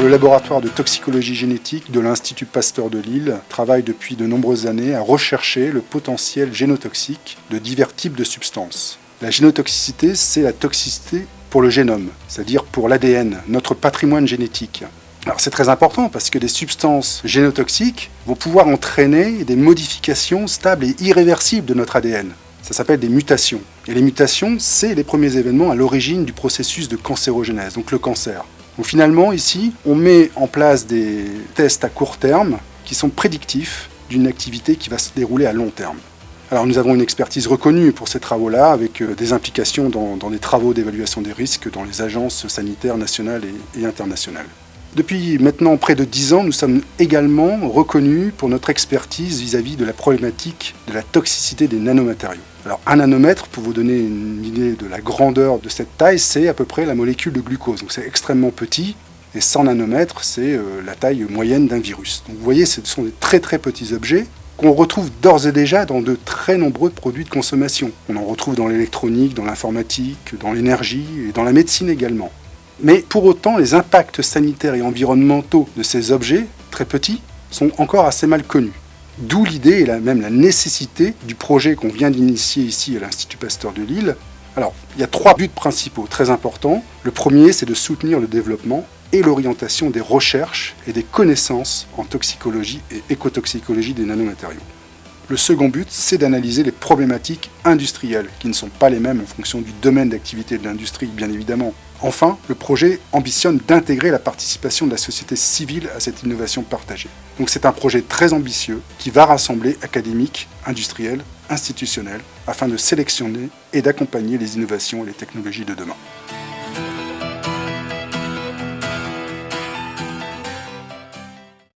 Le laboratoire de toxicologie génétique de l'Institut Pasteur de Lille travaille depuis de nombreuses années à rechercher le potentiel génotoxique de divers types de substances. La génotoxicité, c'est la toxicité pour le génome, c'est-à-dire pour l'ADN, notre patrimoine génétique. Alors c'est très important parce que des substances génotoxiques vont pouvoir entraîner des modifications stables et irréversibles de notre ADN. Ça s'appelle des mutations. Et les mutations, c'est les premiers événements à l'origine du processus de cancérogénèse, donc le cancer. Donc finalement, ici, on met en place des tests à court terme qui sont prédictifs d'une activité qui va se dérouler à long terme. Alors nous avons une expertise reconnue pour ces travaux-là, avec des implications dans des travaux d'évaluation des risques dans les agences sanitaires nationales et internationales. Depuis maintenant près de 10 ans, nous sommes également reconnus pour notre expertise vis-à-vis de la problématique de la toxicité des nanomatériaux. Alors 1 nanomètre, pour vous donner une idée de la grandeur de cette taille, c'est à peu près la molécule de glucose. Donc c'est extrêmement petit, et 100 nanomètres, c'est la taille moyenne d'un virus. Donc vous voyez, ce sont des très très petits objets qu'on retrouve d'ores et déjà dans de très nombreux produits de consommation. On en retrouve dans l'électronique, dans l'informatique, dans l'énergie et dans la médecine également. Mais pour autant, les impacts sanitaires et environnementaux de ces objets, très petits, sont encore assez mal connus. D'où l'idée et même la nécessité du projet qu'on vient d'initier ici à l'Institut Pasteur de Lille. Alors, il y a 3 buts principaux très importants. Le premier, c'est de soutenir le développement et l'orientation des recherches et des connaissances en toxicologie et écotoxicologie des nanomatériaux. Le second but, c'est d'analyser les problématiques industrielles, qui ne sont pas les mêmes en fonction du domaine d'activité de l'industrie, bien évidemment. Enfin, le projet ambitionne d'intégrer la participation de la société civile à cette innovation partagée. Donc c'est un projet très ambitieux qui va rassembler académiques, industriels, institutionnels, afin de sélectionner et d'accompagner les innovations et les technologies de demain.